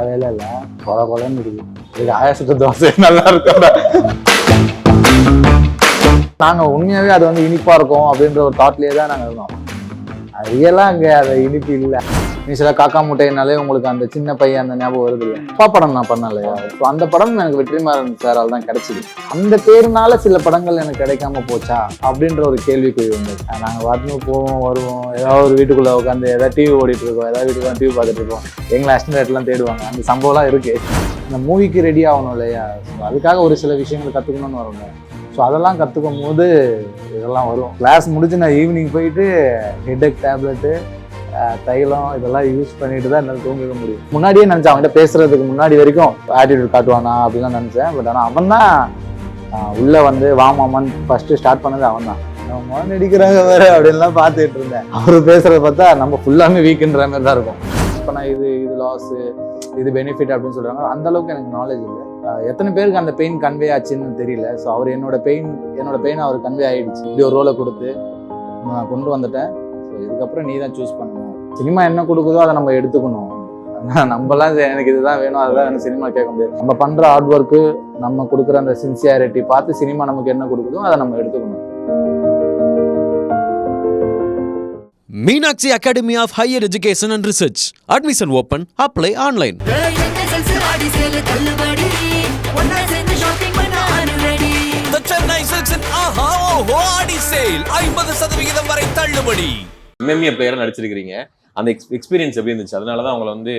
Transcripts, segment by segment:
வேலை இல்லை, கொலை கொலைன்னு இருக்குது. இதுக்கு ஆயாசத்து தோசை நல்லா இருக்கும். நாங்கள் உண்மையாகவே அது வந்து இனிப்பாக இருக்கும் அப்படின்ற ஒரு தாட்லேயே தான் நாங்கள் இருந்தோம். அது ரியலாக அங்கே அது இனிப்பு இல்லை. நீ சில காக்கா முட்டைனாலே உங்களுக்கு அந்த சின்ன பையன் அந்த ஞாபகம் வருது இல்லை? அப்பா படம் நான் பண்ணலையா? ஸோ அந்த படம் எனக்கு வெற்றிமாறன் சாரால் தான் கிடைச்சிது. அந்த பேருனால சில படங்கள் எனக்கு கிடைக்காம போச்சா அப்படின்ற ஒரு கேள்விக்குறி வந்து நாங்கள் வாட்டினு போவோம் வருவோம், ஏதாவது ஒரு வீட்டுக்குள்ளே உட்காந்து ஏதாவது டிவி ஓடிட்டு இருக்கோம், ஏதாவது வீட்டுக்கு டிவி பார்த்துட்டு இருக்கோம், எங்களை அஸ்டன்டேட்லாம் தேடுவாங்க. அந்த சம்பவம்லாம் இருக்குது. இந்த மூவிக்கு ரெடி ஆகணும் இல்லையா? ஸோ அதுக்காக ஒரு சில விஷயங்கள் கற்றுக்கணும்னு வருங்க. ஸோ அதெல்லாம் கற்றுக்கும் போது இதெல்லாம் வரும். கிளாஸ் முடிச்சு நான் ஈவினிங் போயிட்டு ஹெட்டேக் டேப்லெட்டு, தைலம் இதெல்லாம் யூஸ் பண்ணிட்டு தான் என்னால் தூங்கிக்க முடியும். முன்னாடியே நினச்சேன், அவன்கிட்ட பேசுறதுக்கு முன்னாடி வரைக்கும் ஆட்டிடியூட் காட்டுவானா அப்படிலாம் நினச்சேன். பட் ஆனால் அவன் தான் உள்ளே வந்து வாமாமான்னு ஃபஸ்ட்டு ஸ்டார்ட் பண்ணது அவன் தான். அவன் நடிக்கிறாங்க வேறு அப்படின்லாம் பார்த்துட்டு இருந்தேன். அவர் பேசுகிறத பார்த்தா நம்ம ஃபுல்லாமே வீக்குன்ற மாதிரி தான் இருக்கும். இப்போ நான் இது லாஸு, இது பெனிஃபிட் அப்படின்னு சொல்கிறாங்க. அந்தளவுக்கு எனக்கு நாலேஜ் இல்லை. எத்தனை பேருக்கு அந்த பெயின் கன்வே ஆச்சுன்னு தெரியல. ஸோ அவர் என்னோட பெயின் அவர் கன்வே ஆகிடுச்சு. இப்படி ஒரு ரோலை கொடுத்து நான் கொண்டு வந்துட்டேன். ஸோ இதுக்கப்புறம் நீ தான் சூஸ் பண்ணணும். சினிமா என்ன கொடுக்குதோ அதை நம்ம எடுத்துக்கணும். நம்மளாம் எனக்கு இதுதான் வேணும் அதுதான் வேணும் சினிமா கேட்க முடியாது. நம்ம பண்ணுற ஹார்ட் ஒர்க்கு, நம்ம கொடுக்குற அந்த சின்சியாரிட்டி பார்த்து சினிமா நமக்கு என்ன கொடுக்குதோ அதை நம்ம எடுத்துக்கணும். Meenakshi Academy of Higher Education and Research. Admission open. Apply online. The Chennai Silks and Aha Oho Adi Sale 50% வரை தள்ளுபடி. எம்எம்ஏ பிளேயரா நடிச்சிருக்கீங்க. அந்த எக்ஸ்பீரியன்ஸ் எப்படி இருந்துச்சு? அதனாலதான் அவங்களை வந்து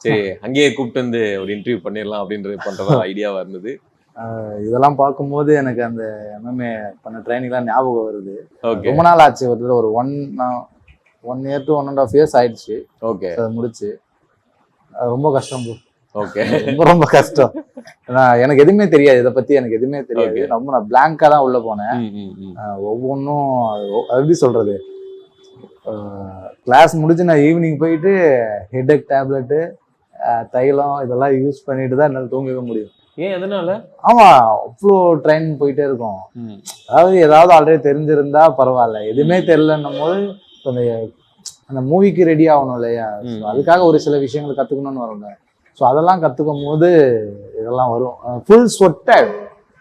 சரி அங்கேயே கூப்பிட்டு வந்து ஒரு இன்டர்வியூ பண்ணிடலாம் அப்படின்றது பண்றதா ஐடியாவா இருந்தது. இதெல்லாம் பார்க்கும்போது எனக்கு அந்த எம்எம்ஏ பண்ண ட்ரைனிங்லாம் ஞாபகம் வருது. ரொம்ப நாள் ஆச்சு, ஒரு 1 year to 1.5 years ஆயிடுச்சு. ஓகே, அதை முடிச்சு. ரொம்ப கஷ்டம் ப்ரோ. ஓகே, ரொம்ப கஷ்டம். எனக்கு எதுவுமே தெரியாது, இதை பத்தி எனக்கு எதுவுமே தெரியாது. ரொம்ப நான் பிளாங்கா தான் உள்ள போனேன். ஒவ்வொன்றும் எப்படி சொல்றது, கிளாஸ் முடிச்சு நான் ஈவினிங் போயிட்டு ஹெட்டேக் டேப்லெட்டு, தைலம் இதெல்லாம் யூஸ் பண்ணிட்டு தான் என்னால் தூங்கிக்க முடியும். ஏன் எதனால? ஆமா, அவ்வளோ ட்ரெயின் போயிட்டே இருக்கும். அதாவது ஏதாவது ஆல்ரெடி தெரிஞ்சிருந்தா பரவாயில்ல, எதுவுமே தெரியலன்னும் போது அந்த மூவிக்கு ரெடி ஆகணும் இல்லையா? அதுக்காக ஒரு சில விஷயங்கள் கற்றுக்கணும்னு வருங்க. ஸோ அதெல்லாம் கற்றுக்கும் போது இதெல்லாம் வரும். Full sweated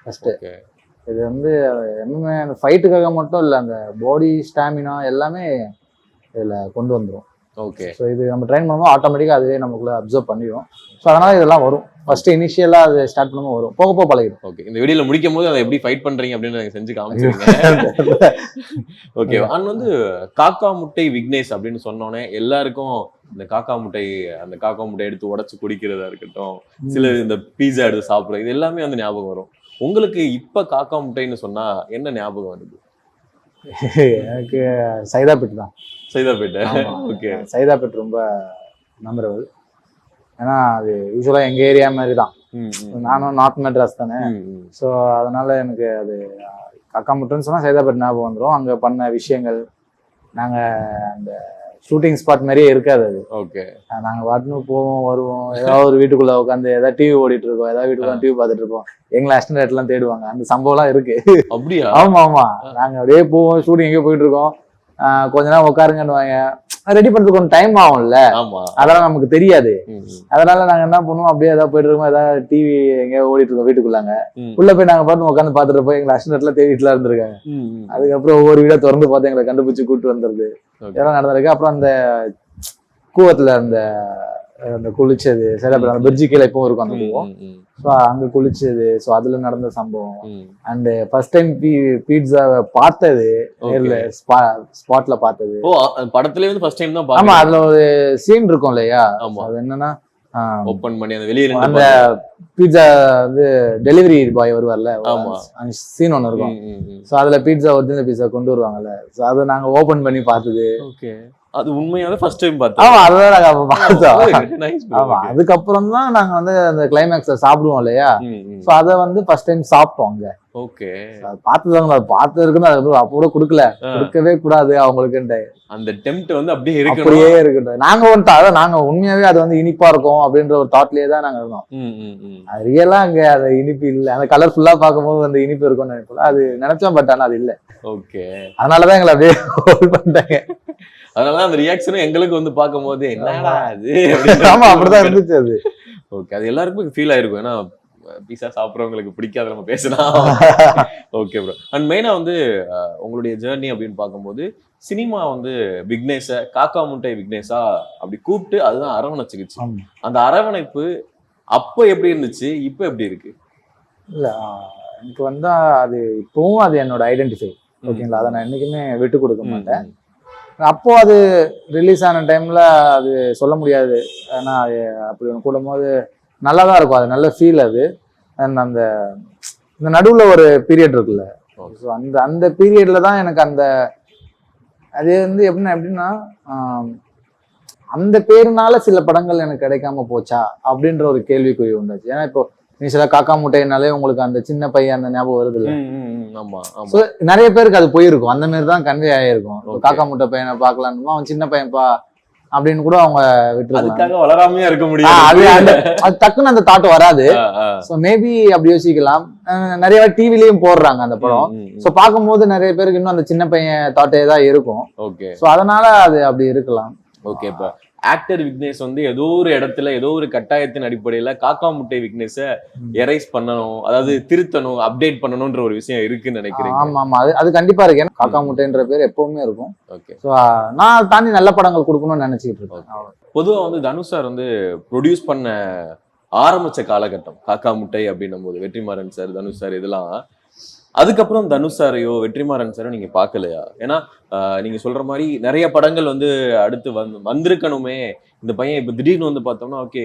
first. இது வந்து என்னமே அந்த ஃபைட்டுக்காக மட்டும் இல்லை, அந்த பாடி ஸ்டாமினா எல்லாமே இதில் கொண்டு வந்துடும். ஓகே, ஸோ இது நம்ம ட்ரெயின் பண்ணும்போது ஆட்டோமேட்டிக்காக அதுவே நமக்குள்ளே அப்சர்வ் பண்ணிடும். ஸோ அதனால் இதெல்லாம் வரும். ஃபர்ஸ்ட் இனிஷியலாக அது ஸ்டார்ட் பண்ணும்போது வரும், போக போக பழகிடும். ஓகே, இந்த வீடியோல முடிக்கும் போது அதை எப்படி ஃபைட் பண்றீங்க அப்படின்னு எனக்கு செஞ்சு காமிச்சிருங்க. ஓகே, அண்ட் வந்து காக்கா முட்டை விக்னேஷ் அப்படின்னு சொன்னோன்னே எல்லாருக்கும் இந்த காக்கா முட்டை எடுத்து உடைச்சு குடிக்கிறதா இருக்கட்டும், சில இந்த பீஸா எடுத்து சாப்பிடுறது, இது எல்லாமே வந்து ஞாபகம் வரும். உங்களுக்கு இப்ப காக்கா முட்டைன்னு சொன்னா என்ன ஞாபகம் வருது? எனக்கு சைதாப்பேட்டு தான். சைதாப்பேட்டை. ஓகே, சைதாப்பேட்டு ரொம்ப மெமரபிள். ஏன்னா அது யூஸ்வலாக எங்கள் ஏரியா மாதிரி தான். நானும் நார்த் மெட்ராஸ் தானே. ஸோ அதனால எனக்கு அது காக்கா முட்டைன்னு சொன்னால் சைதாப்பேட் ஞாபகம் வந்துடும். அங்கே பண்ண விஷயங்கள், நாங்கள் அந்த ஷூட்டிங் ஸ்பாட் மாதிரியே இருக்காது அது. ஓகே, நாங்கள் வாட்டினு போவோம் வருவோம், ஏதாவது ஒரு வீட்டுக்குள்ளே உட்காந்து ஏதாவது டிவி ஓடிட்டு இருக்கோம், ஏதாவது வீட்டுக்குள்ள டிவி பார்த்துட்டு இருப்போம், எங்களை அஸ்டன்டேட்லாம் தேடுவாங்க. அந்த சம்பவம்லாம் இருக்கு. அப்படியா? ஆமாம் ஆமாம், நாங்கள் அப்படியே போவோம், ஷூட்டிங் எங்கேயோ போயிட்டு இருக்கோம், கொஞ்ச நேரம் உட்காருங்கன்னுவாங்க. ரெடி பண்றதுக்கு கொஞ்சம் டைம் ஆகும்ல, அதெல்லாம் நமக்கு தெரியாது. அதனால நாங்க என்ன பண்ணுவோம், அப்படியே ஏதாவது போயிட்டு இருக்கோம், ஏதாவது டிவி எங்கேயோ ஓடிட்டு இருக்கோம் வீட்டுக்குள்ளாங்க, உள்ள போய் நாங்க பார்த்து உட்காந்து பாத்துட்டு போய் எங்களை அஸ்டன்ட்ல தேடிட்டுலாம் இருந்திருக்காங்க. அதுக்கப்புறம் ஒவ்வொரு வீடை திறந்து பார்த்து எங்களை கண்டுபிடிச்சு கூப்பிட்டு வந்துருது, இதெல்லாம் நடந்திருக்கு. அப்புறம் அந்த கூவத்துல அந்த குளிச்சது, சில பிரிட்ஜு கீழே இப்பவும் இருக்கும் அந்த கூவம், ஸோ அங்க குளிச்சது, ஸோ அதுல நடந்த சம்பவம். அண்ட் ஃபர்ஸ்ட் டைம் பீட்சா பார்த்தது, ஸ்பாட்ல பார்த்தது. படத்துல வந்து ஃபர்ஸ்ட் டைம் தான். ஆமா, அதுல ஒரு சீன் இருக்கும் இல்லையா, அது என்னன்னா ஓபன் பண்ணி அந்த வெளியில அந்த பீட்சா வந்து டெலிவரி பாய் வருவார்ல, அந்த சீன் ஒன்று இருக்கும். ஸோ அதுல பீட்சா ஒரிஜினல் பீட்சா கொண்டு வருவாங்கல்ல, ஸோ அதை நாங்க ஓபன் பண்ணி பார்த்தது. ஓகே, அது உண்மையாவே ஃபர்ஸ்ட் டைம் பார்த்தோம். ஆமா, அதுதான் நாங்க அப்ப பார்த்தோம். ஆமா, அதுக்கப்புறம் தான் நாங்க வந்து அந்த கிளைமேக்ஸ்ல சாப்பிடுவோம் இல்லையா, சோ அத வந்து ஃபர்ஸ்ட் டைம் சாப்பிட்டோம் அங்க. ஓகே, பார்த்ததாங்க, அது பார்த்து இருக்குன்னு அது அப்போ கூட கொடுக்கவே கூடாது அவங்களுக்குன்ட்டு. அந்த டெம்ப்ட் வந்து அப்படியே இருக்கட்டும். நாங்க வந்து அதான் நாங்க உண்மையாவே அது வந்து இனிப்பா இருக்கும் அப்படின்ற ஒரு தாட்லயே தான் நாங்க இருந்தோம். அது ரியலா அங்க அது இனிப்பு இல்லை, அந்த கலர்ஃபுல்லா பார்க்கும்போது அந்த இனிப்பு இருக்கும்னு நினைப்போம், அது நினைச்சோம். பட் ஆனா அது இல்லை. ஓகே, அதனாலதான் எங்களை அப்படியே ஹோல்ட் பண்ணிட்டாங்க. அதனாலதான் அந்த ரியாக்ஷனும் எங்களுக்கு வந்து பார்க்கும் போது என்னடா அது, ஆமா அப்படிதான் இருந்துச்சு அது. ஓகே, அது எல்லாருக்கும் ஃபீல் ஆயிருக்கும். ஏன்னா பீஸா சாப்பிட்றவங்களுக்கு பிடிக்காத நம்ம பேசினா. Okay bro. அண்ட் மெயினா வந்து உங்களுடைய ஜேர்னி அப்படின்னு பார்க்கும்போது சினிமா வந்து விக்னேஷ காக்கா முட்டை விக்னேஷா அப்படி கூப்பிட்டு அதுதான் அரவணைச்சுக்கிச்சு. அந்த அரவணைப்பு அப்போ எப்படி இருந்துச்சு, இப்போ எப்படி இருக்கு? இல்ல எனக்கு வந்தா அது இப்பவும் அது என்னோட ஐடென்டிஃபை. ஓகேங்களா, அதை நான் என்னைக்குமே விட்டு கொடுக்க மாட்டேன். அப்போ அது ரிலீஸ் ஆன டைம்ல அது சொல்ல முடியாது. ஏன்னா அது அப்படி ஒன்று கூடும்போது நல்லா தான் இருக்கும், அது நல்ல ஃபீல் அது. அண்ட் அந்த இந்த நடுவில் ஒரு பீரியட் இருக்குல்ல, ஸோ அந்த பீரியட்ல தான் எனக்கு அந்த அது வந்து எப்படின்னா அந்த பேருனால சில படங்கள் எனக்கு கிடைக்காம போச்சா அப்படின்ற ஒரு கேள்விக்குறி உண்டாச்சு. ஏன்னா இப்போ நீ சில காக்கா முட்டைனாலே உங்களுக்கு அந்த சின்ன பையன் அந்த ஞாபகம் வருது இல்லை? ஸோ நிறைய பேருக்கு அது போயிருக்கும், அந்த மாதிரி தான் கன்வே ஆயிருக்கும். காக்கா முட்டை பையனை பார்க்கலான்னு அவன் சின்ன பையன்பா அப்படின்னு கூட அவங்க விட்டுருக்காங்க. வளராமையா இருக்க முடியும், அது டக்குன்னு அந்த தாட் வராது. ஸோ மேபி அப்படி யோசிக்கலாம். நிறைய டிவிலையும் போடுறாங்க அந்த படம். ஸோ பார்க்கும்போது நிறைய பேருக்கு இன்னும் அந்த சின்ன பையன் தாட்டே தான் இருக்கும். ஓகே, ஸோ அதனால அது அப்படி இருக்கலாம். ஓகே. இப்ப ஆக்டர் விக்னேஷ் வந்து ஏதோ ஒரு இடத்துல ஏதோ ஒரு கட்டாயத்தின் அடிப்படையில காக்கா முட்டை விக்னேஷ எரைஸ் பண்ணணும், அதாவது திருத்தணும், அப்டேட் பண்ணணும்ன்ற ஒரு விஷயம் இருக்குன்னு நினைக்கிறேன். ஆமா ஆமா, அது கண்டிப்பா இருக்கு. ஏன்னா காக்கா முட்டைன்ற பேர் எப்பவுமே இருக்கும். ஓகே, ஸோ நான் தாண்டி நல்ல படங்கள் கொடுக்கணும்னு நினைச்சிட்டு இருக்கேன். பொதுவா வந்து தனுஷ் சார் வந்து ப்ரொடியூஸ் பண்ண ஆரம்பிச்ச காலகட்டம் காக்கா முட்டை அப்படின்னும் போது வெற்றிமாறன் சார், தனுஷ் சார் இதெல்லாம், அதுக்கப்புறம் தனுஷ் சாரையோ வெற்றிமாறன் சாரோ நீங்க பாக்கலையா? ஏன்னா நீங்க சொல்ற மாதிரி நிறைய படங்கள் வந்து அடுத்து வந்திருக்கணுமே, இந்த பையன் இப்ப திடீர்னு வந்து பார்த்தோம்னா ஓகே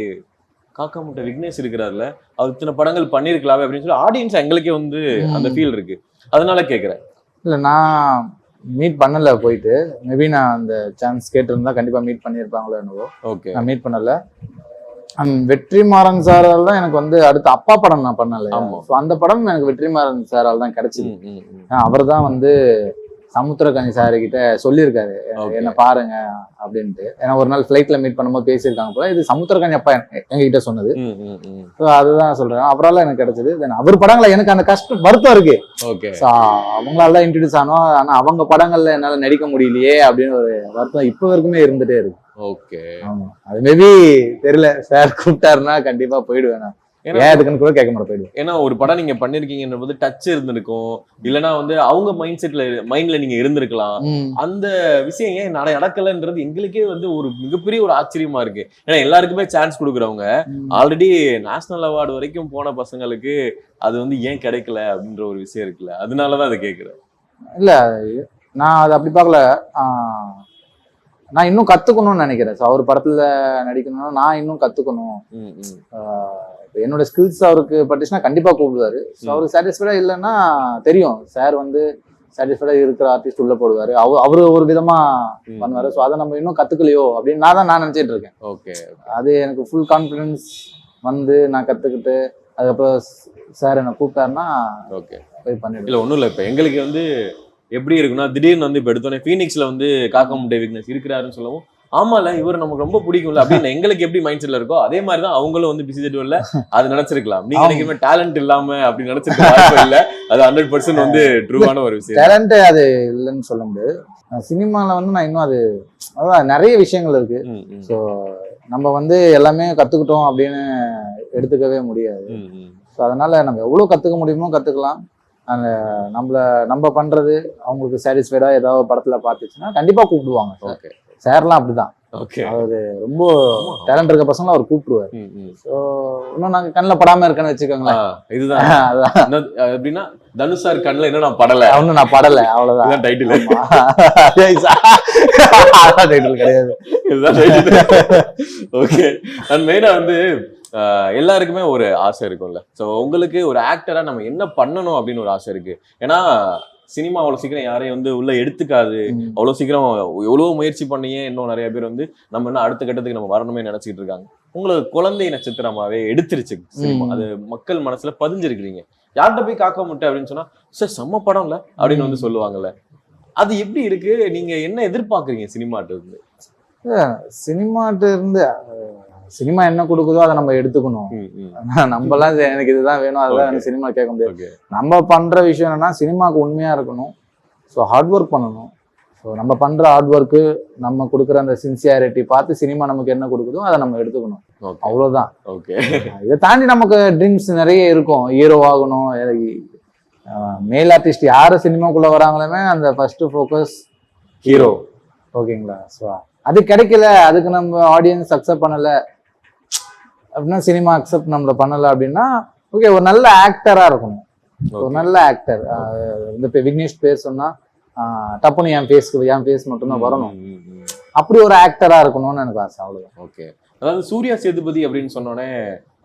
காக்கா முட்டை விக்னேஷ் இருக்கிறாருல, அவர் இத்தனை படங்கள் பண்ணிருக்கலாமே அப்படின்னு சொல்லி ஆடியன்ஸ் எங்களுக்கே வந்து அந்த ஃபீல் இருக்கு. அதனால கேக்குறேன். இல்ல நான் மீட் பண்ணல போயிட்டு, மேபி நான் அந்த சான்ஸ் கேட்டிருந்தா கண்டிப்பா மீட் பண்ணியிருப்பாங்களோ என்னவோ. ஓகே, நான் மீட் பண்ணல. வெற்றிமாறன் சாரால் தான் எனக்கு வந்து அடுத்த அப்பா படம் நான் பண்ணல. அந்த படம் எனக்கு வெற்றிமாறன் சாரால் தான் கிடைச்சது. அவர் தான் வந்து சமுத்திரக்கனி சாரு கிட்ட சொல்லியிருக்காரு என்ன பாருங்க அப்படின்ட்டு. ஏன்னா ஒரு நாள் ஃபிளைட்ல மீட் பண்ணும்போது பேசியிருக்காங்க போல, இது சமுத்திரக்கனி அப்பா எங்ககிட்ட சொன்னது. ஸோ அதுதான் சொல்றேன், அவரால் எனக்கு கிடைச்சது. தென் அவர் படங்களை எனக்கு அந்த கஷ்டம் வருத்தம் இருக்கு. ஸோ அவங்களால தான் இன்ட்ரடியூஸ் ஆனோம், ஆனா அவங்க படங்கள்ல என்னால நடிக்க முடியலையே அப்படின்னு ஒரு வருத்தம் இப்போ வரைக்குமே இருந்துட்டே இருக்கு. ஓகே, ஆமா, அது மேபி தெரியல, சார் கூப்பிட்டாருன்னா கண்டிப்பா போயிடுவேன். ஏன் கூட கேட்க மாட்டேன், போயிடுவேன். ஏன்னா ஒரு படம் நீங்க பண்ணிருக்கீங்கன்ற போது டச் இருந்திருக்கும், இல்லைன்னா வந்து அவங்க மைண்ட்ல நீங்க இருந்திருக்கலாம். அந்த விஷயம் ஏன் நடக்கலன்றது எங்களுக்கே வந்து ஒரு மிகப்பெரிய ஒரு ஆச்சரியமா இருக்கு. ஏன்னா எல்லாருக்குமே சான்ஸ் கொடுக்குறவங்க, ஆல்ரெடி நேஷனல் அவார்டு வரைக்கும் போன பசங்களுக்கு அது வந்து ஏன் கிடைக்கல அப்படின்ற ஒரு விஷயம் இருக்குல்ல, அதனாலதான் அதை கேட்கிறேன். இல்ல நான் அதை அப்படி பார்க்கல, நான் இன்னும் கத்துக்கணும்னு நினைக்கிறேன். ஸோ அவர் படத்துல நடிக்கணும்னா நான் இன்னும் கத்துக்கணும். என்னோட ஸ்கில்ஸ் அவருக்கு பட்டுச்சுன்னா கண்டிப்பா கூப்பிடுவாரு. ஸோ அவருக்கு சாட்டிஸ்ஃபைடா இல்லைன்னா தெரியும், சார் வந்து சாட்டிஸ்ஃபைடா இருக்கிற ஆர்டிஸ்ட் உள்ள போடுவாரு, அவரு ஒரு விதமா பண்ணுவாரு. ஸோ அதை நம்ம இன்னும் கத்துக்கலையோ அப்படின்னு நான் நினைச்சிட்டு இருக்கேன். ஓகே, அது எனக்கு ஃபுல் கான்ஃபிடன்ஸ் வந்து நான் கத்துக்கிட்டு அதுக்கப்புறம் சார் என்ன கூப்பிட்டாருன்னா ஓகே போய் பண்ணிடுவேன். இல்லை ஒன்றும் இல்லை, இப்போ எங்களுக்கு வந்து எப்படி இருக்குன்னா திடீர்னு வந்து இப்போ எடுத்தோன்னே ஃபீனிக்ஸ்ல வந்து காக்கா முட்டை விக்னேஷ் இருக்கிறாருன்னு சொல்லவும் ஆமால இவர் நமக்கு ரொம்ப பிடிக்கும்ல அப்படின்னு எங்களுக்கு எப்படி மைண்ட் செட்ல இருக்கோ அதே மாதிரிதான் அவங்களும் வந்து பிஸி ஷெட்யூல்ல அது நினைச்சிருக்கலாம். நீங்க நினைக்கிறமே டேலண்ட் இல்லாம அப்படி நினைச்சிருக்க வாய்ப்பு இல்ல, அது 100% வந்து ட்ரூவான ஒரு விஷயம். டேலண்ட் அது இல்லைன்னு சொல்ல முடியாது. சினிமால வந்து நான் இன்னும் அது அதான் நிறைய விஷயங்கள் இருக்கு. ஸோ நம்ம வந்து எல்லாமே கத்துக்கிட்டோம் அப்படின்னு எடுத்துக்கவே முடியாது. ஸோ அதனால நம்ம எவ்வளவு கத்துக்க முடியுமோ கத்துக்கலாம். அந்த நம்ம பண்றது அவங்களுக்கு சாட்டிஸ்ஃபைடா ஏதாவது படத்துல பார்த்துச்சுன்னா கண்டிப்பா கூப்பிடுவாங்க. சார்லாம் அப்படிதான், அவரு ரொம்ப டேலண்ட் இருக்க பசங்களும் அவர் கூப்பிடுவாரு. ஸோ இன்னும் நாங்க கண்ணில் படாம இருக்கேன்னு வச்சுக்கோங்களேன். இதுதான் எப்படின்னா தனுஷ் சார் கண்ணில் இன்னும் நான் படலை, ஒன்னும் நான் படலை, அவ்வளவுதான் டைட்டில். டைட்டில் கிடையாது, இதுதான் டைட்டில். ஓகே, அண்ட் மெயினா வந்து எல்லாருக்குமே ஒரு ஆசை இருக்கும்ல. ஸோ உங்களுக்கு ஒரு ஆக்டரா நம்ம என்ன பண்ணணும் அப்படின்னு ஒரு ஆசை இருக்கு. ஏன்னா சினிமா அவ்வளவு சீக்கிரம் யாரையும் வந்து உள்ள எடுத்துக்காது, அவ்வளவு சீக்கிரம் எவ்வளவு முயற்சி பண்ணியே இன்னும் நிறைய பேர் வந்து நம்ம என்ன அடுத்த கட்டத்துக்கு நம்ம வரணுமே நினைச்சிட்டு இருக்காங்க. உங்களுக்கு குழந்தை நட்சத்திரமாவே எடுத்துருச்சு சினிமா, அது மக்கள் மனசுல பதிஞ்சிருக்கிறீங்க. யார்கிட்ட போய் காக்கா முட்டை அப்படின்னு சொன்னா சார் செம்ம படம்ல அப்படின்னு வந்து சொல்லுவாங்கல்ல, அது எப்படி இருக்கு? நீங்க என்ன எதிர்பார்க்குறீங்க சினிமாட்ட இருந்து? சினிமாட்ட இருந்து சினிமா என்ன கொடுக்குதோ அதை நம்ம எடுத்துக்கணும். நம்மலாம் எனக்கு இதுதான் வேணும் அதுதான் எனக்கு சினிமா கேட்க முடியாது. நம்ம பண்ற விஷயம் என்னன்னா சினிமாவுக்கு உண்மையா இருக்கணும். ஸோ ஹார்ட் ஒர்க் பண்ணணும். ஸோ நம்ம பண்ற ஹார்ட் ஒர்க்கு நம்ம கொடுக்குற அந்த சின்சியாரிட்டி பார்த்து சினிமா நமக்கு என்ன கொடுக்குதோ அதை நம்ம எடுத்துக்கணும். ஓகே அவ்வளவுதான். ஓகே இதை தாண்டி நமக்கு ட்ரீம்ஸ் நிறைய இருக்கும். ஹீரோ ஆகணும், மேல் ஆர்டிஸ்ட் யாரு சினிமாக்குள்ள வராங்களுமே அந்த ஃபர்ஸ்ட் ஃபோக்கஸ் ஹீரோ. ஓகேங்களா? ஸோ அது கிடைக்கல, அதுக்கு நம்ம ஆடியன்ஸ் அக்செப்ட் பண்ணல அப்படின்னா, சினிமா அக்செப்ட் நம்மள பண்ணல அப்படின்னா, ஓகே ஒரு நல்ல ஆக்டரா இருக்கணும். ஒரு நல்ல ஆக்டர். இந்த விக்னேஷ் பேர் சொன்னா டப்புன்னு என் ஃபேஸ் மட்டும்தான் வரணும். அப்படி ஒரு ஆக்டரா இருக்கணும்னு எனக்கு ஆசை. அவ்வளவுதான். ஓகே. அதாவது சூர்யா சேதுபதி அப்படின்னு சொன்னோடனே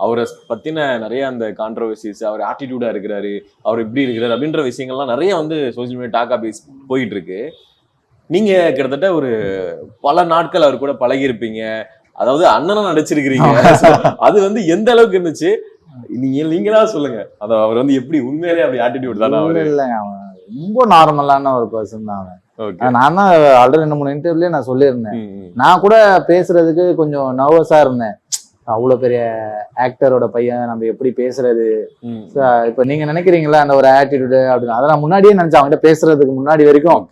அவரை பத்தின நிறைய அந்த கான்ட்ரவர்சிஸ், அவர் ஆட்டிடியூடா இருக்கிறாரு, அவர் இப்படி இருக்கிறாரு அப்படின்ற விஷயங்கள்லாம் நிறைய வந்து சோசியல் மீடியா டாக்கா பேஸ் போயிட்டு இருக்கு. நீங்க கிட்டத்தட்ட ஒரு பல நாட்கள் அவர் கூட பழகி இருப்பீங்க, அதாவது அண்ணனா நடிச்சிருக்கிறீங்க. அது வந்து எந்த அளவுக்கு இருந்துச்சு நீங்களா சொல்லுங்க. அத அவர் வந்து எப்படி உண்மையிலே அப்படி ஆட்டிடியூட் தானே? அவரு இல்லைங்க, அவன் ரொம்ப நார்மலான ஒரு பர்சன் தான் அவன். நான் தான் ஆல்ரெடி 2-3 இன்டர்வியூலயே நான் சொல்லியிருந்தேன். நான் கூட பேசுறதுக்கு கொஞ்சம் நர்வஸா இருந்தேன். அவ்வளவு பெரிய ஆக்டரோட பையன் நம்ம எப்படி பேசுறது, இப்ப நீங்க நினைக்கிறீங்களா அந்த ஒரு ஆட்டிடியூடு அப்படின்னு, அதை நான் முன்னாடியே நினைச்சேன். அவன்கிட்ட பேசுறதுக்கு முன்னாடி வரைக்கும்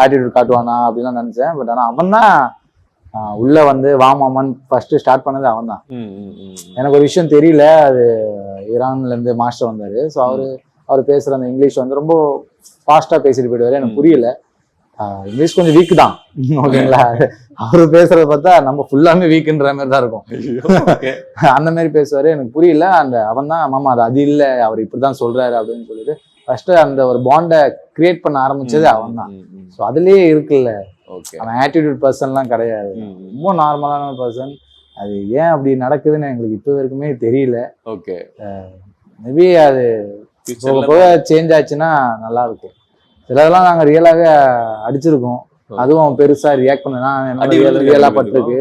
ஆட்டிடியூட் காட்டுவானா அப்படின்னு நினைச்சேன். பட் ஆனா அவன் தான் உள்ள வந்து வாமாமன் ஃபர்ஸ்ட் ஸ்டார்ட் பண்ணது அவன் தான். எனக்கு ஒரு விஷயம் தெரியல, அது ஈரான்ல இருந்து மாஸ்டர் வந்தாரு. ஸோ அவர் பேசுற அந்த இங்கிலீஷ் வந்து ரொம்ப ஃபாஸ்டா பேசிட்டு போயிடுவாரு. எனக்கு புரியல, இங்கிலீஷ் கொஞ்சம் வீக் தான். ஓகேங்களா? அவரு பேசுறத பார்த்தா நம்ம ஃபுல்லாமே வீக்குன்ற மாதிரி தான் இருக்கும். அந்த மாதிரி பேசுவாரு, எனக்கு புரியல. அவன் தான் மாமா அது இல்ல, அவர் இப்படிதான் சொல்றாரு அப்படின்னு சொல்லிட்டு ஃபர்ஸ்ட் அந்த ஒரு பாண்டை கிரியேட் பண்ண ஆரம்பிச்சது அவன் தான். ஸோ அதுலயே இருக்குல்ல, அவன் ஆட்டிடியூட் பர்சன்லாம் கிடையாது, ரொம்ப நார்மலான பர்சன். அது ஏன் அப்படி நடக்குதுன்னு எங்களுக்கு இப்போ வரைக்குமே தெரியல. ஓகே, மேபி அது போக போக சேஞ்ச் ஆச்சுன்னா நல்லா இருக்கும். சிலதெல்லாம் நாங்க ரியலாவே அடிச்சிருக்கோம், அதுவும் பெருசா ரியாக்ட் பண்ணா ரியலா பட்டிருக்கு.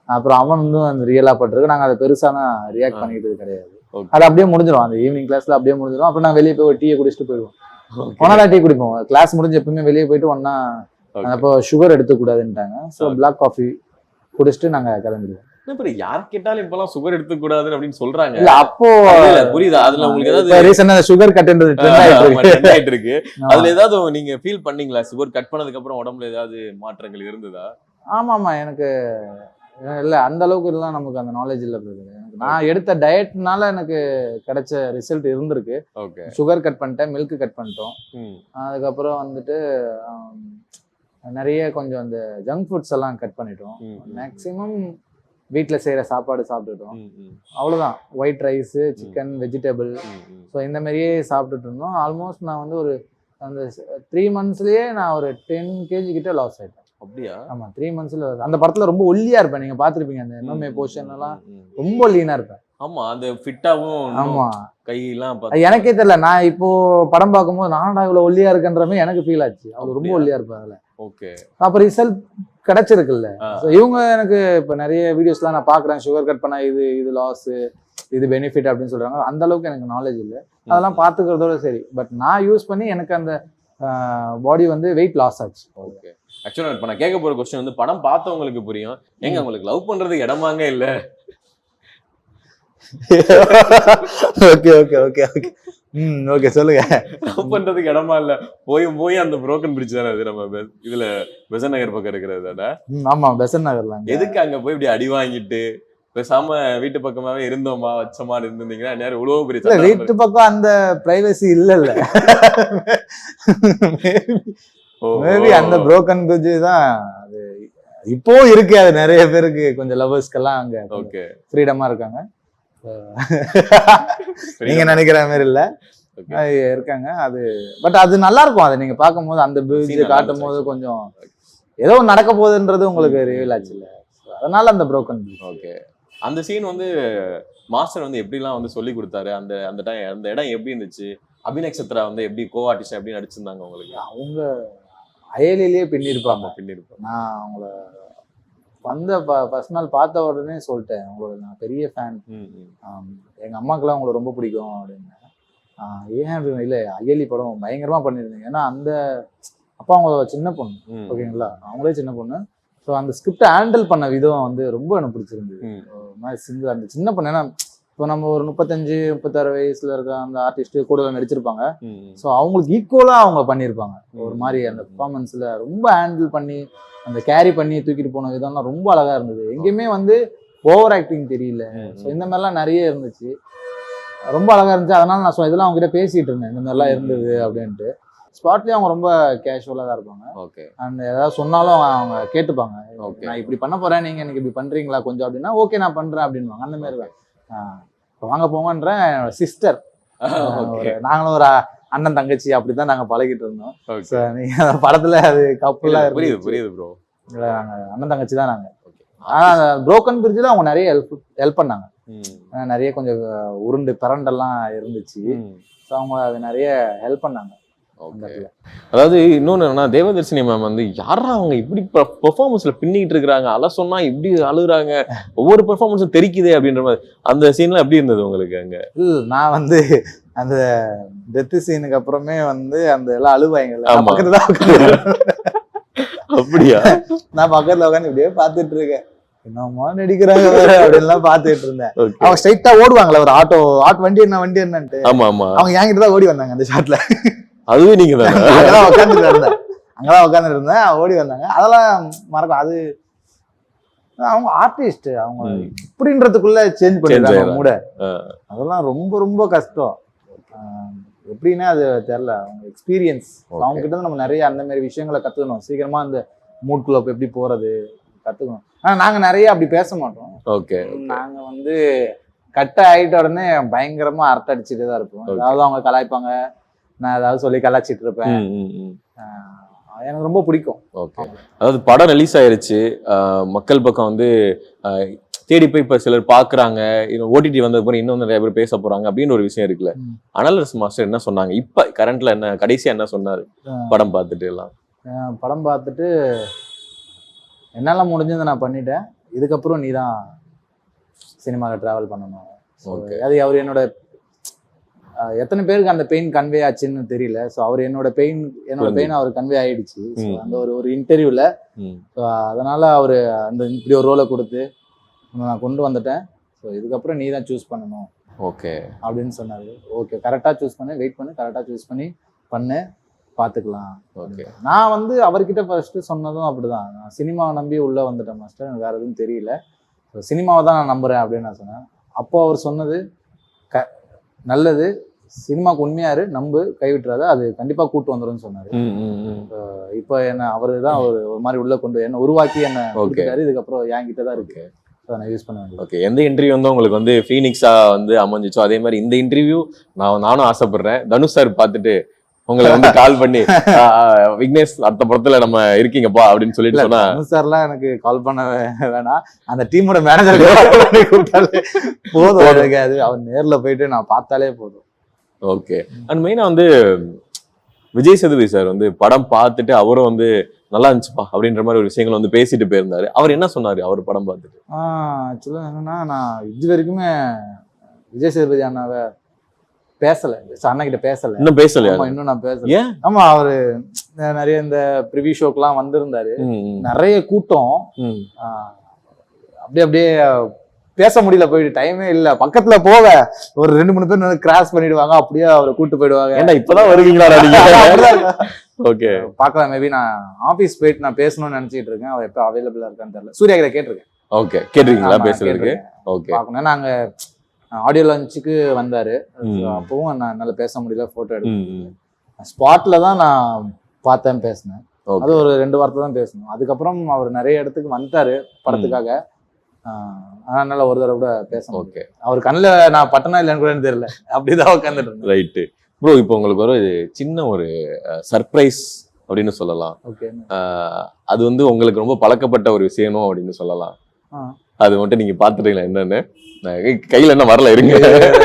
அப்புறம் அவன் வந்து அந்த ரியலா பட்டிருக்கு. நாங்க அதை பெருசானா ரியாக்ட் பண்ணிட்டு கிடையாது. அது அப்படியே முடிஞ்சிடும், அந்த ஈவினிங் கிளாஸ்ல அப்படியே முடிஞ்சிடும். அப்புறம் நாங்க வெளியே போய் ஒரு டீயை குடிச்சிட்டு போயிடுவோம். ஒன்னா டீ குடிப்போம். கிளாஸ் முடிஞ்சு எப்பவுமே வெளியே போயிட்டு ஒன்னா. அப்போ சுகர் எடுத்துக்கூடாதுன்ட்டாங்க. ஸோ பிளாக் காஃபி குடிச்சிட்டு நாங்க கிளம்பிடுவோம். யார் கேட்டாலும் இப்பெல்லாம் சுகர் எடுத்துக்க கூடாது அப்படின்னு சொல்றாங்க. இல்ல அப்போ புரியுது. அதுல உங்களுக்கு ஏதாவது ரீசனா சுகர் கட்ன்றது ட்ரெண்ட் ஆயிட்டு இருக்கு. அதுல ஏதாவது நீங்க ஃபீல் பண்ணீங்களா? சுகர் கட் பண்ணதுக்கு அப்புறம் உடம்புல ஏதாவது மாற்றங்கள் இருந்ததா? ஆமா, எனக்கு இல்ல அந்த அளவுக்கு எல்லாம் நமக்கு அந்த நாலேஜ் இல்ல. நான் எடுத்த டயட்னால எனக்கு கிடைச்ச ரிசல்ட் இருந்திருக்கு. சுகர் கட் பண்ணிட்டேன், மில்க் கட் பண்ணிட்டோம். அதுக்கப்புறம் வந்துட்டு நிறைய கொஞ்சம் அந்த ஜங்க் ஃபுட்ஸ் எல்லாம் கட் பண்ணிட்டோம். மேக்சிமம் வீட்டுல செய்யற சாப்பாடு சாப்பிட்டுட்டோம். அவ்வளவுதான். White rice, chicken, vegetable, so இந்த மாதிரியே சாப்பிட்டுட்டு இருந்தோம். ஆல்மோஸ்ட் நான் வந்து ஒரு அந்த 3 monthsலயே நான் ஒரு 10 kg கிட்ட லாஸ் ஆயிட்டேன். அப்படியா? ஆமா, 3 monthsல. அந்த படத்துல ரொம்ப ஒல்லியா இருப்பேன், நீங்க பாத்துருப்பீங்க. அந்த எம்எம்ஏ போர்ஷன் எல்லாம் ரொம்ப லீனா இருப்பேன். ஆமா, அந்த ஃபிட்டாவும். ஆமா, கையெல்லாம் எனக்கே தெரியல. நான் இப்போ படம் பார்க்கும்போது நான்டா இவ்வளவு ஒல்லியா இருக்கன்ற மாதிரி எனக்கு ஃபீல் ஆச்சு. அவர் ரொம்ப ஒல்லியா இருப்பேன் அதுல. ஓகே, அப்ப ரிசல்ட் கிடைச்சிருக்குல்ல. இவங்க எனக்கு இப்ப நிறைய வீடியோஸ்லாம் நான் பாக்குறேன், சுகர் கட் பண்ணா இது லாஸ், இது பெனிஃபிட் அப்படின்னு சொல்றாங்க. அந்த அளவுக்கு எனக்கு நாலேஜ் இல்லை, அதெல்லாம் பாத்துக்கிறதோட சரி. பட் நான் யூஸ் பண்ணி எனக்கு அந்த பாடி வந்து வெயிட் லாஸ் ஆச்சு. ஓகே, ஆக்சுவலா இப்ப நான் கேட்க போற क्वेश्चन வந்து படம் பார்த்தவங்களுக்கு புரியும். எங்க உங்களுக்கு லவ் பண்றதுக்கு இடமாங்க இல்ல? Okay okay okay okay okay சொல்லுங்க. லவ் பண்றதுக்கு இடமா இல்ல? போய் அந்த புரோக்கன் பிரிட்ஜ் தானே அது, நம்ம இதுல பெசன் நகர் பக்கம் இருக்கிறது. ஆமா, பெசன் நகர்ல. எதுக்கு அங்க போய் இப்படி அடி வாங்கிட்டு பேசாம வீட்டு பக்கமாவே இருந்தோமா வச்சமா இருந்தீங்கன்னா நேரம் இவ்வளவு பெரிய வீட்டு பக்கம் அந்த பிரைவசி இல்ல. மேபி அந்த புரோக்கன் பிரிட்ஜ் தான் அது இப்போ இருக்கு. அது நிறைய பேருக்கு கொஞ்சம் லவர்ஸ்க்கெல்லாம் அங்க ஓகே ஃப்ரீடமா இருக்காங்க. நீங்க நினைக்கிற மாதிரி இல்ல இருக்காங்க. அது பட் அது நல்லா இருக்கும். அதை நீங்க பார்க்கும் போது, அந்த பிரிட்ஜ் காட்டும் போது கொஞ்சம் ஏதோ நடக்க போகுதுன்றது உங்களுக்கு ரியல் ஆச்சு இல்ல. அதனால அந்த புரோக்கன் பிரிட்ஜ். ஓகே, அந்த சீன் வந்து மாஸ்டர் வந்து எப்படிலாம் வந்து சொல்லி கொடுத்தாரு? அந்த இடம் எப்படி இருந்துச்சு? அபிநக்ஷத்ரா வந்து எப்படி கோ-ஆர்டிஸ்ட் எப்படி நடிச்சிருந்தாங்க உங்களுக்கு? அவங்க அயலிலேயே பின்னிருப்பாங்க. நான் அவங்கள வந்த ஃபர்ஸ்ட் நாள் பார்த்த உடனே சொல்லிட்டேன், உங்களோட நான் பெரிய ஃபேன், எங்க அம்மாக்கெல்லாம் உங்களை ரொம்ப பிடிக்கும் அப்படின்னு. ஏன் அப்படின்னு, இல்லை அயலி படம் பயங்கரமா பண்ணியிருந்தீங்க. ஏன்னா அந்த அப்பா அவங்க சின்ன பொண்ணு, ஓகேங்களா, அவங்களே சின்ன பொண்ணு. ஸோ அந்த ஸ்கிரிப்டை ஹேண்டில் பண்ண விதம் வந்து ரொம்ப எனக்கு பிடிச்சிருந்தது. சிங்கிள் அந்த சின்ன பொண்ணு, ஏன்னா இப்போ நம்ம ஒரு 35-36 வயசுல இருக்க அந்த ஆர்டிஸ்ட் கூட நடிச்சிருப்பாங்க. ஸோ அவங்களுக்கு ஈக்குவலா அவங்க பண்ணியிருப்பாங்க. ஒரு மாதிரி அந்த பெர்ஃபார்மன்ஸ்ல ரொம்ப ஹேண்டில் பண்ணி அந்த கேரி பண்ணி தூக்கிட்டு போன விதம்லாம் ரொம்ப அழகா இருந்தது. எங்கேயுமே வந்து ஓவர் ஆக்டிங் தெரியல. ஸோ இந்த மாதிரிலாம் நிறைய இருந்துச்சு. ரொம்ப அழகா இருந்துச்சு. அதனால நான் இதெல்லாம் அவங்க கிட்ட பேசிட்டு இருந்தேன், இந்த மாதிரிலாம் இருந்தது அப்படின்ட்டு. ஸ்பாட்லயும் அவங்க ரொம்ப கேஷுவலா தான் இருப்பாங்க. ஓகே. அண்ட் ஏதாவது சொன்னாலும் அவங்க கேட்டுப்பாங்க. ஓகே. நான் இப்படி பண்ண போறேன், நீங்க எனக்கு இப்படி பண்றீங்களா கொஞ்சம் அப்படின்னா, ஓகே நான் பண்றேன் அப்படின்வாங்க. அந்த மாதிரி தான். வாங்க போங்கன்றேன் சிஸ்டர். நாங்களும் ஒரு அண்ணன் தங்கச்சி அப்படிதான் நாங்க பழகிட்டு இருந்தோம். நீங்க படத்துல அது கப்பல்லாம் புரியுது ப்ரோ. நாங்க அண்ணன் தங்கச்சி தான் நாங்க. ஆனா புரோக்கன் பிரிட்ஜ்ல அவங்க நிறைய ஹெல்ப் பண்ணாங்க. நிறைய கொஞ்சம் உருண்டு பிறண்டெல்லாம் இருந்துச்சு. ஸோ அவங்க அது நிறைய ஹெல்ப் பண்ணாங்க. அதாவது இன்னொன்னு என்னன்னா, தேவதர்ஷினி மேம் வந்து யாரா அவங்க இப்படி பெர்ஃபார்மன்ஸ்ல பின்னிட்டு இருக்காங்க, அல சொன்னா இப்படி அழுகுறாங்க, ஒவ்வொரு பெர்ஃபார்மன்ஸும் தெரிக்குதே அப்படின்ற மாதிரி அந்த சீன்லாம் எப்படி இருந்தது உங்களுக்கு அங்க? நான் வந்து அந்த டெத் சீனுக்கு அப்புறமே வந்து அந்த எல்லாம் அழுவாங்கல்ல, பக்கத்துல தான் அப்படியா? நான் பக்கத்துல உட்காந்து இப்படியே பாத்துட்டு இருக்கேன், என்னமா நடிக்கிறாங்க அப்படின்லாம் பாத்துட்டு இருந்தேன். அவங்க ஸ்ட்ரைட்டா ஓடுவாங்களே ஒரு ஆட்டோ வண்டி என்னன்ட்டு. ஆமா ஆமா, அவங்க என்கிட்ட தான் ஓடி வந்தாங்க அந்த ஷாட்ல. அதுவே நீங்க தான் அங்கதான் உட்காந்துட்டு இருந்தேன், ஓடி வந்தாங்க. அதெல்லாம் மறக்கும். அது அவங்க ஆர்டிஸ்ட், அவங்க இப்படின்றதுக்குள்ள சேஞ்ச் பண்ணிடுறாங்க மூட. அதெல்லாம் ரொம்ப ரொம்ப கஷ்டம். எப்படின்னா அது தெரியல, அவங்க எக்ஸ்பீரியன்ஸ். அவங்க கிட்ட நம்ம நிறைய அந்த மாதிரி விஷயங்களை கத்துக்கணும். சீக்கிரமா அந்த மூட்குள்ள எப்படி போறது கத்துக்கணும். ஆனா நாங்க நிறைய அப்படி பேச மாட்டோம். ஓகே. நாங்க வந்து கட்ட ஆயிட்ட உடனே பயங்கரமா அரட்டை அடிச்சுட்டு தான் இருப்போம். அதாவது அவங்க கலாய்ப்பாங்க, நான் ஏதாவது சொல்லி கலாச்சிட்டு இருப்பேன். எனக்கு ரொம்ப பிடிக்கும். ஓகே. அதாவது படம் ரிலீஸ் ஆயிருச்சு, மக்கள் பக்கம் வந்து தேடி போய் இப்ப சிலர் பாக்குறாங்க, ஓடிடி வந்தது போல இன்னும் நிறைய பேர் பேச போறாங்க அப்படின்னு ஒரு விஷயம் இருக்குல்ல. அனலரஸ் மாஸ்டர் என்ன சொன்னாங்க இப்ப கரண்ட்ல, என்ன கடைசியா என்ன சொன்னாரு படம் பார்த்துட்டு? எல்லாம் படம் பார்த்துட்டு என்னால முடிஞ்சதை நான் பண்ணிட்டேன், இதுக்கப்புறம் நீ தான் சினிமாவில் டிராவல் பண்ணணும். அது அவர் என்னோட எத்தனை பேருக்கு அந்த பெயின் கன்வே ஆச்சுன்னு தெரியல. ஸோ அவர் என்னோட பெயின் அவர் கன்வே ஆயிடுச்சு அந்த ஒரு இன்டர்வியூல. ஸோ அதனால அவரு அந்த இப்படி ஒரு ரோலை கொடுத்து நான் கொண்டு வந்துட்டேன். ஸோ இதுக்கப்புறம் நீ தான் சூஸ் பண்ணணும் ஓகே அப்படின்னு சொன்னாரு. ஓகே, கரெக்டாக சூஸ் பண்ணு, வெயிட் பண்ணு, கரெக்டாக சூஸ் பண்ணு பார்த்துக்கலாம். ஓகே. நான் வந்து அவர்கிட்ட ஃபர்ஸ்ட் சொன்னதும் அப்படிதான், நான் சினிமாவை நம்பி உள்ள வந்துட்டேன் மாஸ்டர், எனக்கு வேற எதுவும் தெரியல, சினிமாவை தான் நான் நம்புறேன் அப்படின்னு நான் சொன்னேன். அப்போ அவர் சொன்னது நல்லது, சினிமாவுக்கு உண்மையாரு, நம்பு, கைவிட்டுறாத, அது கண்டிப்பா கூட்டு வந்துடும் சொன்னாரு. இப்போ என்ன அவரு தான் ஒரு மாதிரி உள்ள கொண்டு என்ன உருவாக்கி என்ன கொடுத்துட்டாரு. இதுக்கப்புறம் என்கிட்ட தான் இருக்கு, நான் யூஸ் பண்ண வேண்டியது. ஓகே. எந்த இன்டர்வியூ வந்து உங்களுக்கு வந்து ஃபீனிக்ஸா வந்து அமைஞ்சிச்சோ அதே மாதிரி இந்த இன்டர்வியூ நானும் ஆசைப்படுறேன். தனுஷ் சார் பார்த்துட்டு உங்களை வந்து கால் பண்ணி விக்னேஷ் அடுத்த படத்துல நம்ம இருக்கீங்கப்பா அப்படின்னு சொல்லிட்டு சொன்னா. தனுஷ் சார்லாம் எனக்கு கால் பண்ண வேணாம், அந்த டீமோட மேனேஜர் கூப்பிட்டாலே போதும். அது அவர் நேர்ல போயிட்டு நான் பார்த்தாலே போதும். ஓகே. அண்ட் மெயினா வந்து விஜய் சேதுபதி சார் வந்து படம் பார்த்துட்டு அவரும் வந்து நல்லா இருந்துச்சுப்பா அப்படின்ற மாதிரி ஒரு விஷயங்கள் வந்து பேசிட்டு போயிருந்தாரு. அவர் என்ன சொன்னாரு அவர் படம் பார்த்துட்டு? ஆக்சுவலா என்னன்னா, நான் இது வரைக்குமே விஜய் சேதுபதி அண்ணாவை பேசல, அண்ணா கிட்ட பேசல. இன்னும் பேசல? இன்னும் நான் பேசல. ஆமா, அவரு நிறைய இந்த ப்ரிவியூ ஷோக்கெல்லாம் வந்திருந்தாரு, நிறைய கூட்டம், அப்படியே பேச முடியல, போயிட்டு டைமே இல்ல. பக்கத்துல போவ ஒரு 2-3 பேர் கிராஸ் பண்ணிடுவாங்க, அப்படியே அவரை கூட்டு போயிடுவாங்க. ஏன்னா இப்பதான் வருவீங்களா? ஓகே, பாக்கலாம். மேபி நான் ஆபீஸ் போயிட்டு நான் பேசணும்னு நினைச்சிட்டு இருக்கேன், அவர் எப்ப அவைலபிளா இருக்கான்னு தெரியல. சூர்யா கிட்ட கேட்டிருக்கேன். ஓகே, கேட்டிருக்கீங்களா பேசுறதுக்கு? ஓகே, பாக்கணும். நாங்க ஆடியோ லான்ச்சுக்கு வந்தாரு, அப்பவும் நான் என்னால பேச முடியல, போட்டோ எடுத்தேன். ஸ்பாட்ல தான் நான் பார்த்தேன், பேசினேன். அது ஒரு 2 வார்த்தை தான் பேசணும். அதுக்கப்புறம் அவர் நிறைய இடத்துக்கு வந்துட்டாரு படத்துக்காக, அதனால ஒரு தடவை கூட பேசணும். ஓகே. அவர் கண்ணில் நான் பட்டனா இல்லைன்னு கூட தெரியல, அப்படிதான் உட்காந்துட்டு. Right bro. இப்போ உங்களுக்கு ஒரு சின்ன ஒரு சர்ப்ரைஸ் அப்படின்னு சொல்லலாம். ஓகே. அது வந்து உங்களுக்கு ரொம்ப பழக்கப்பட்ட ஒரு விஷயமும் அப்படின்னு சொல்லலாம். அது மட்டும் நீங்க பாத்துட்டீங்களா என்னன்னு? கையில என்ன வரல, இருங்க,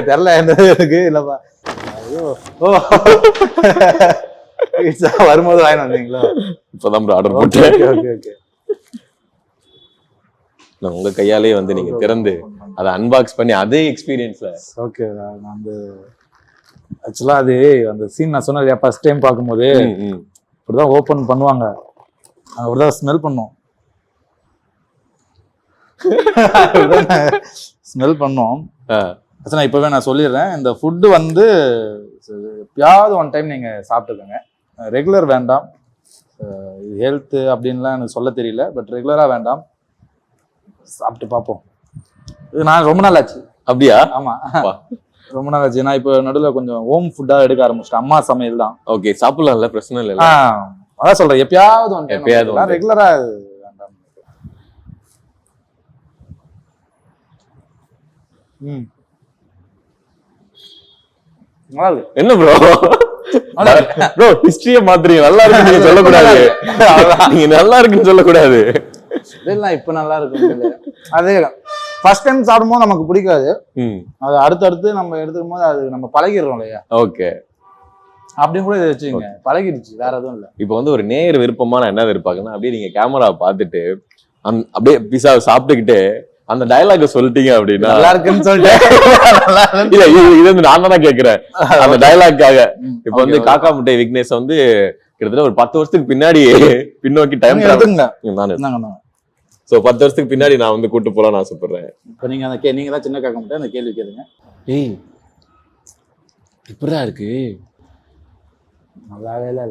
தெரியல என்ன இருக்கு. இல்லப்பா, வரும்போது வாங்கி வந்தீங்களா? இப்பதான் ஆர்டர் போட்டேன். உங்க கையாலே வந்து நீங்க திறந்து அதை அன்பாக்ஸ் பண்ணி அதே எக்ஸ்பீரியன்ஸ்ல. ஓகே. நான் வந்து ஆக்சுவலா அது அந்த சீன் நான் சொன்னேன் ஃபர்ஸ்ட் டைம் பார்க்கும்போது இப்படிதான் ஓபன் பண்ணுவாங்க, அப்படிதான் ஸ்மெல் பண்ணோம், ஸ்மெல் பண்ணோம். இப்பவே நான் சொல்லிடுறேன், இந்த ஃபுட்டு வந்து எப்பயாவது ஒன் டைம் நீங்க சாப்பிட்டுக்கோங்க, ரெகுலர் வேண்டாம். ஹெல்த் அப்படின்லாம் எனக்கு சொல்ல தெரியல, பட் ரெகுலரா வேண்டாம், சாப்பிட்டு பார்ப்போம். இது நான் ரொம்ப நாள் ஆச்சு. அப்படியா? ஆமா, வா. ரொம்ப நாள் ஆச்சு. நான் இப்போ நடுவில் கொஞ்சம் ஹோம் ஃபுட்டா எடுக்க ஆரம்பிச்சிட்டேன். அம்மா சமையல் தான். ஓகே, சாப்பிடலாம்ல, பிரச்சனை இல்ல. அதான் சொல்றேன், எப்பயாவது எப்பயாவது ஒன்று, ரெகுலரா வேண்டாம். நல்லா இருக்கு. என்ன ப்ரோ ப்ரோ ஹிஸ்டரியை மாத்துறீங்க. நல்லா இருக்கு நீங்க சொல்லக்கூடாது. நீங்க நல்லா இருக்குன்னு சொல்லக்கூடாது. இதெல்லாம் இப்ப நல்லா இருக்கு. அதே ஃபர்ஸ்ட் டைம் சாப்பிடும்போது நமக்கு பிடிக்காது. அது அடுத்தடுத்து நம்ம எடுத்துக்கும் போது அது நம்ம பழகிடுறோம் இல்லையா? ஓகே, அப்படின்னு கூட இதை வச்சுங்க, பழகிடுச்சு, வேற எதுவும் இல்ல. இப்போ வந்து ஒரு நேயர் விருப்பமா நான் என்ன எதிர்பார்க்கணும், அப்படியே நீங்க கேமரா பார்த்துட்டு அப்படியே பிஸாவை சாப்பிட்டுக்கிட்டு அந்த டயலாக சொல்லிட்டீங்க அப்படின்னா நல்லா இருக்குன்னு சொல்லிட்டு இல்ல இது வந்து நான் தானே கேக்குறேன் அந்த டயலாக்காக. இப்ப வந்து காக்கா முட்டை விக்னேஷ் வந்து கிட்டத்தட்ட ஒரு 10 வருஷத்துக்கு பின்னாடி பின்னோக்கி டைம் சோ 10 வருஷத்துக்கு பின்னாடி நான் வந்து கூட்டு போலாம் நான் சொல்றேன். இப்ப நீங்க அந்த நீங்க தான் சின்ன காக்கா முட்டை அந்த கேள்வி கேளுங்க. ஏய் இப்படிதான் இருக்கு. நல்லாவே இல்ல.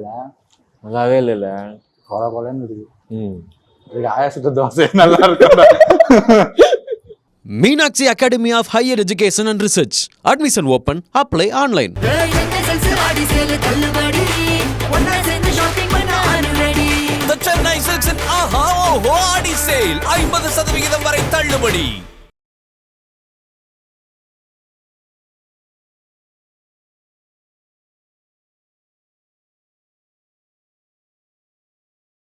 நல்லாவே இல்ல. கொலை கொலைன்னு இருக்கு. ஆயாசத்து தோசை நல்லா இருக்கு. Meenakshi Academy of Higher Education and Research. Admission open. Apply online. The Chennai Silks and Aha Oho Adi Sale 50% வரை தள்ளுபடி.